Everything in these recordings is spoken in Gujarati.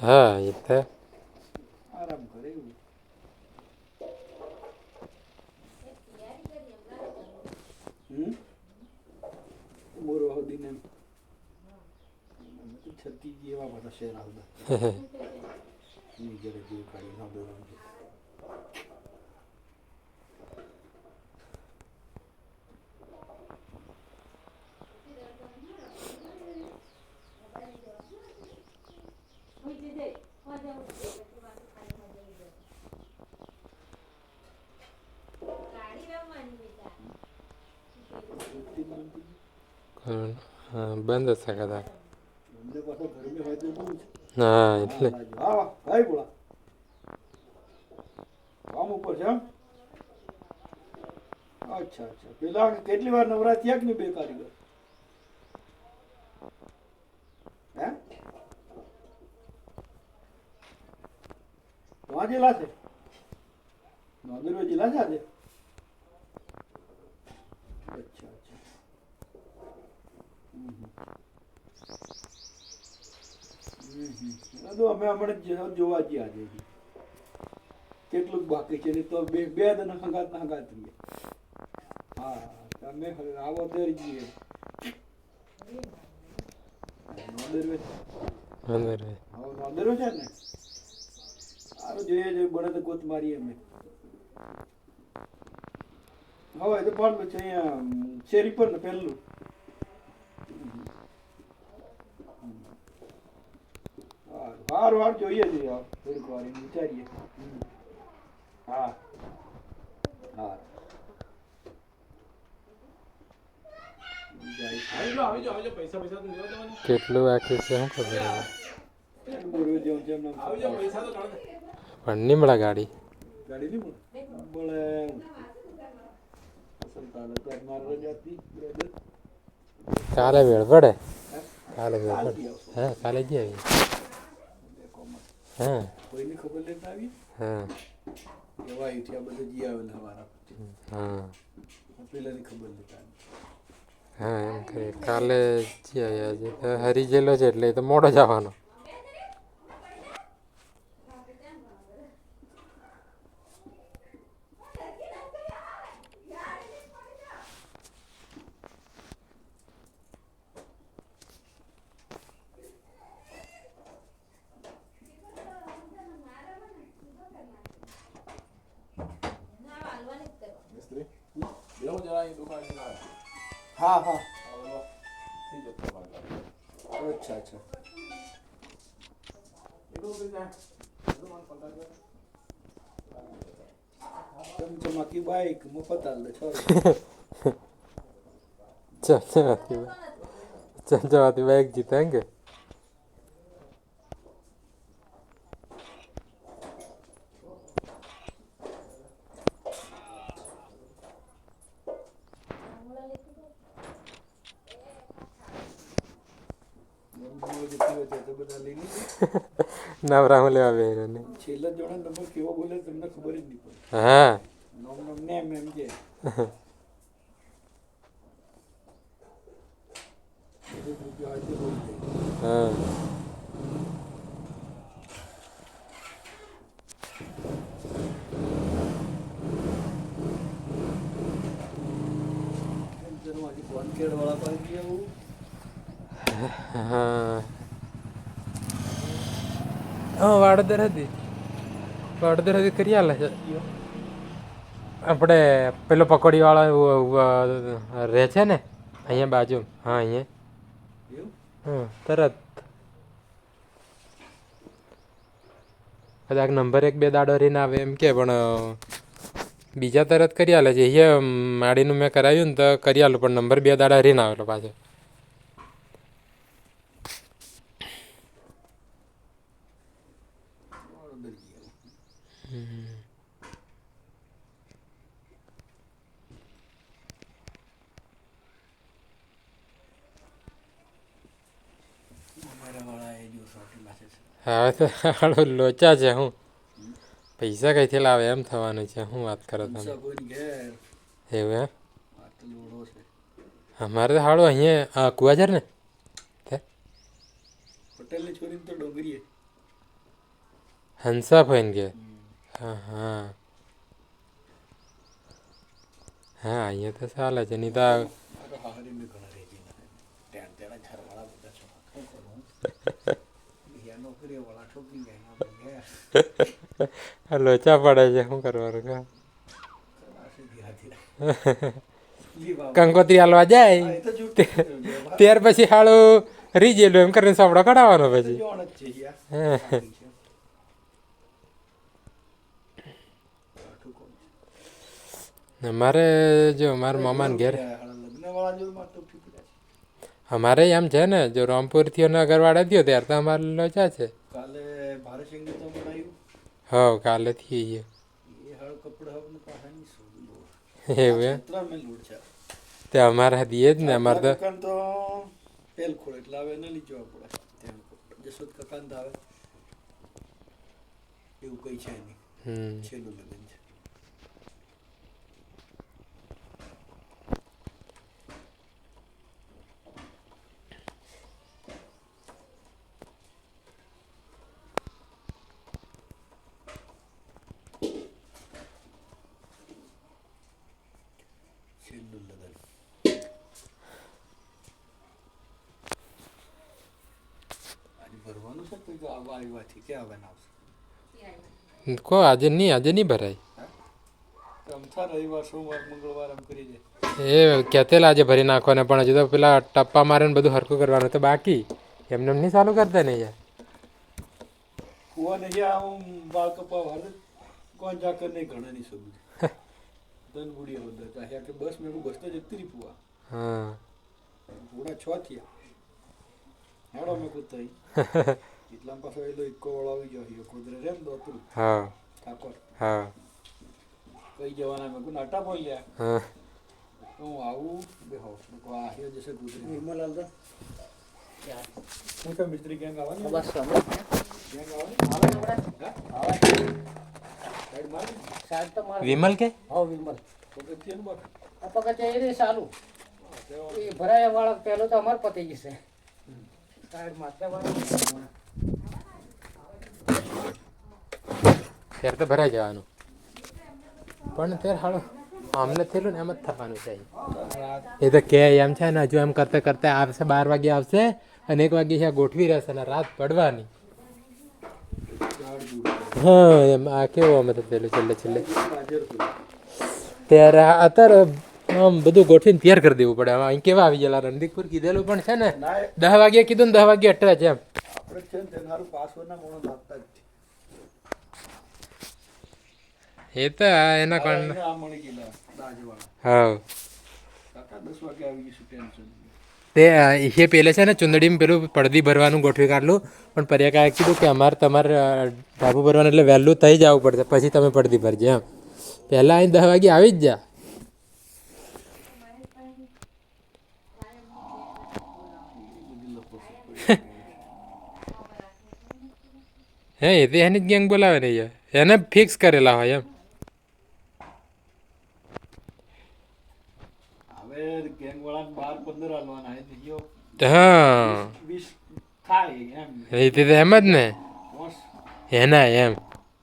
હા એ તો આરામ કરે એવું મોરો હોદીને છત્તી જેવા બધા શહેર આવતા ઘરે જેવું કાઢી ના દોરવાનું છે હા બંધ હશે કદાચ અમને પાછા ઘરમાં હોય તો બહુ છે હા હા એટલે લાજો હા ભાઈ બોલા કામ ઉપર છે એમ અચ્છા અચ્છા પેલા કેટલી વાર નવરા થયા કે નહીં બે કારીગર હે વાંચેલા છે નોંધેલો જિલ્લા છે આજે અચ્છા અચ્છા તો અમે હમણાં જોવા જઈએ આજે કેટલું બાકી છે ને તો બે બે દન હંગાત રહીએ હા તમે આવો ત્યારે જઈએ નોંધેલો અંદર હવે નોંધેલો છે ને સારું જોઈએ જોઈએ બને તો ગોત મારીએ અમે હવે તો પણ છે અહીંયા શેરી પર ને પહેલું હારું હારું જોઈએ છીએ થોડીક વાર વિચારીએ હા હા કેટલું બાકી છે શું ખબર હવે પણ નહીં મળે ગાડી ગાડી નહીં મળે અસલ તાલક મારા જાતી બ્રધર કાલે વેળ પડે કાલે વેળ પડે હા કાલે જઈ આવી હા કોઈની ખબર લેતા આવી હા એવા આ બધા જી આવેલા વારા હા પેલાની ખબર લેતા હા એમ કે કાલે જઈ આવ્યા છે હરી ગયેલો છે એટલે એ તો મોડો જવાનો હા હા અચ્છા અચ્છા ચમચમાતી બાઈક મફત હાલ છોડ ચમચમાતી બાઈક જીતે કે નવરામાં લેવા બે છેલ્લા જોડા નંબર કેવો બોલે તમને ખબર જ નહીં પડે હા નોમ નોમ ને એમ કે હા વાનખેડ વાળા પાછી આવું હા હા વાડોદર હતી કરી આલે છે આપણે પેલો પકોડીવાળો રહે છે ને અહીંયા બાજુ હા અહીંયા હા તરત કદાચ નંબર એક બે દાડો રહીને આવે એમ કે પણ બીજા તરત કરી આલે છે એ માડીનું મેં કરાવ્યું ને તો કરી આલું પણ નંબર બે દાડા રહીને આવેલો પાછો હવે તો હાડો લોચા છે હું પૈસા કઈથી લાવે એમ થવાનું છે શું વાત કરો તમે એવું એમ અમારે તો હાડો અહીંયા કુવાજર ને પટેલની છોરીને તો ડોંગરીએ. હંસા ફોઈન કે હા હા હા અહીંયા તો ચાલે છે નહીં તો આ તો હાહરીને ઘણા રહી ગયેલા. તેના ઘરવાળા બધા છો શું કરું બીજા નોકરીઓવાળા ઠોકી જાય આપણે ગયા લોચા પડે છે શું કરવાનું કા સીધી હાથી જી બાબા. કંકોત્રી હાલવા જાય હા, એ તો જૂઠું છે. ત્યાર પછી હાળું રીજેલું એમ કરીને સાપડો કઢાવવાનો એ તો પછી જોણ જ છે યાર. હા. સાચી છે. કાઠું કોણ છે? અમારે જો મારા મામાને ઘેર લગ્નવાળા જોડે માં તો ઠીકડા છે. અમારે એમ છે ને જો રામપુરથી અગરવાડા થયો ત્યારે તો અમારે લોચા છે કાલે ભારે સંગીતો બનાવ્યું હવ કાલે થઈ ગયો એ હાળ કપડા હવે પાછાની શું એવું એમ ત્રણ મેં લોડ છે. તે અમારે દીએ જ ને અમારે તો કકાન તો તેલ ખોળ એટલે હવે ન લઈ જવા પડે તેલ જસોદ કકાન તો આવે એવું કઈ છે નહીં. છેલ્લું લગ્ન છે. છેલ્લું લગ્ન આજે ભરવાનું છે તો આવવા આવ્યાથી ક્યાં આવવાના આવશે કો આજે નહીં ભરાય રમતા રવિવાર સોમવાર મંગળવાર એમ કરી દે. એ કહેતેલા આજે ભરી નાખવાને પણ હજુ તો પેલા ટપ્પા મારે ને બધું હરખું કરવાનું તો બાકી એમને એમ નહીં ચાલુ કરતા ને યાર કુવાને જ્યાં હું બાળ કપા વાળે કોણ જાકર નહીં ઘણા નહીં સબૂત ધન બુડી બધા ચાહ્યા કે બસ મેં બસ તો જતી રહી પુઆ હા પૂરા 6 થયા હેડો મેં કૂદ એટલા પાછો એલો ઇકો વાળો આવી ગયો હિયો કુદરે રેમ દોતું હા ઠાકોર હા કઈ જવાના મેં કોઈ નાટા બોલ્યા હા હું આવું બેહો આ હિયો જશે કુદરી નિર્મલ હાલતા હું તો મિસ્ત્રી ગેંગ આવવાની બસ ગેંગ આવવાની સાઈડ માર વિમલ કે હા વિમલ પગથિયાનું બાકી પગથિયા એ રે ચાલુ એ ભરાયા વાળા પહેલો તો અમાર પતી જશે સાઈડ માથે વાળા ત્યારે તો ભરાઈ જવાનું પણ ત્યારે હાલો અમને થયેલું ને એમ જ થવાનું છે એ તો કે એમ છે ને હજુ એમ કરતા કરતા આવશે 12 વાગે આવશે અને 1 વાગે ત્યાં ગોઠવી રહેશે ને રાત પડવાની હા એમ આ કેવું અમે તો પેલું છેલ્લે ત્યારે અત્યારે આમ બધું ગોઠવીને તૈયાર કરી દેવું પડે અહીં કેવા આવી ગયેલા રણદીકપુર કીધેલું પણ છે ને 10 વાગે કીધું ને 10 વાગે અટવા છે એમ આપણે છે ને તેનારું પાસવર્ડના મોણો લાગતા જ એ તો એના કારણ આ મળી ગયેલા દાજવાળા હા કાકા 10 વાગે આવી ગયું ટેન્શન તે એ પેલે છે ને ચુંદડીમાં પેલું પડદી ભરવાનું ગોઠવી કાઢલું પણ પર્યાકાએ કીધું કે તમારે ઢાબુ ભરવાનું એટલે વહેલું થઈ જવું પડશે પછી તમે પડદી ભરજો એમ પહેલાં અહીં 10 વાગે આવી જ જા હે એ તો એની જ ગેંગ બોલાવે ને યાર એને ફિક્સ કરેલા હોય એમ હવે ગેંગ વાળા 12-15 હાલવાના હે ગયો હા 20 થાય એમ એ તો એમ જ ને બોસ એના એમ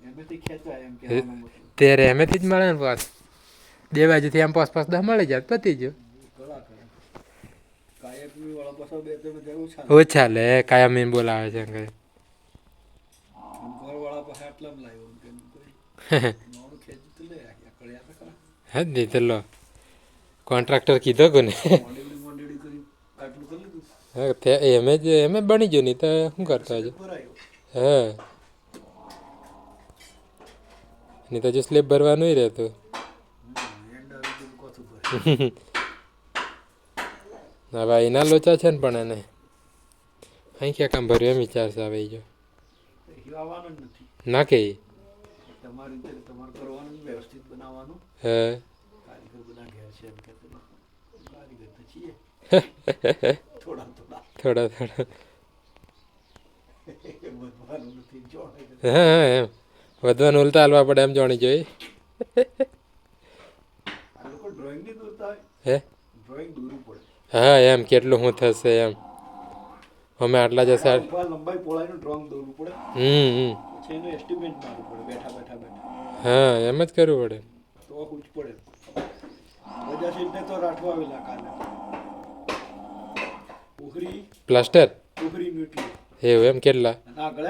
એમેથી ખેંચાય એમ કહેવાનો મતલબ ત્યારે એમેથી જ મળે ને પાસ 2 બાજુથી એમ 5-5 10 મળી જાય પતી ગયો ગળા કરે કાયકની વાળા પાછો 2-3 જવું છે ઓછા લે કાયમ એમ બોલાવે છે કે ઘર વાળા પાસે આટલા લાવ્યો કે કોઈ નોનું ખેંચતું લે આ કળ્યા તો ખરા હા જ નહીં તો લો કોન્ટ્રાક્ટર કીધો કોને મોડેલી કરી આટલું કરી લીધું હા એમ જ બની ગયો નહીં તો શું કરતો હજુ ભરાયો હા નહીં તો હજુ સ્લેબ ભરવાનું રહેતું એન્ડ આવી ગયું કોથું ભરે હવે એના લોચા છે ને પણ એને અહીં ક્યાં કામ ભર્યું એમ વિચારશે હવે જો આવવાનું જ નથી ના કે તમારી રીતે તમારે કરવાનું વ્યવસ્થિત બનાવવાનું હા કારીગર બધા ઘેર છે એમ કે કારીગર તો છીએ થોડા થોડા વધવાનું નથી જોડે હા એમ વધવાનું ઉલટા હાલવા પડે એમ જાણી જોઈ આ લોકો ડ્રોઈંગ નહીં દોરતા હોય હે ડ્રોઈંગ દોરવું પડે હા એમ કેટલું શું થશે એમ અમે આટલા જશે ઉભા લંબાઈ પહોળાઈનું ડ્રોંગ દોરવું પડે હમ પછી એનું એસ્ટિમેટ મારવું પડે બેઠા બેઠા બેઠા હા એમ જ કરવું પડે તો હુંજ પડે બધા સીટને તો રાઠવા આવેલા કાલે પ્લાસ્ટર ઉખરીનું એટલું એવું એમ કેટલા અને આગળ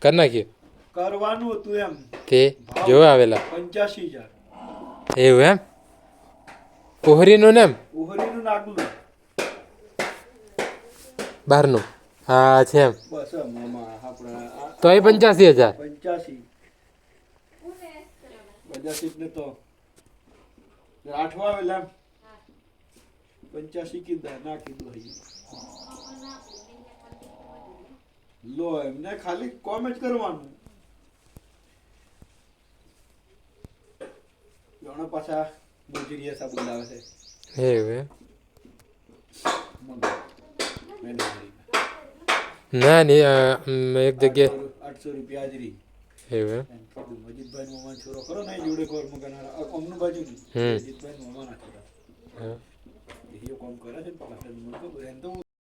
કરી નાખ્યું કરવાનું હતું એમ તે જોવા આવેલા 85,000 એવું એમ કોહરીનું ને એમ ઉખરીનું નાગલું બહારનું હા છે એમ બસ એમ આમાં આપણા તો એ 85,000 85 બધા સીટને તો રાઠવા આવેલા એમ 85 કીધા ના કીધું અહીં લો એમને ખાલી કોમ જ કરવાનું જોણો પાછા મજૂરી સા બોલાવે છે એવું એમ મહેનત ના નહીં એક જગ્યાએ 800 રૂપિયા હાજરી એવું એમ મજીદભાઈ નો મામા છોરો ખરો ને જોડે કોર મગનારા અમનું બાજુ હમ. મજીદભાઈ નો મામા ના છોરા હા. એ કામ કરે છે પાછળ મને ખબર એમ તો હું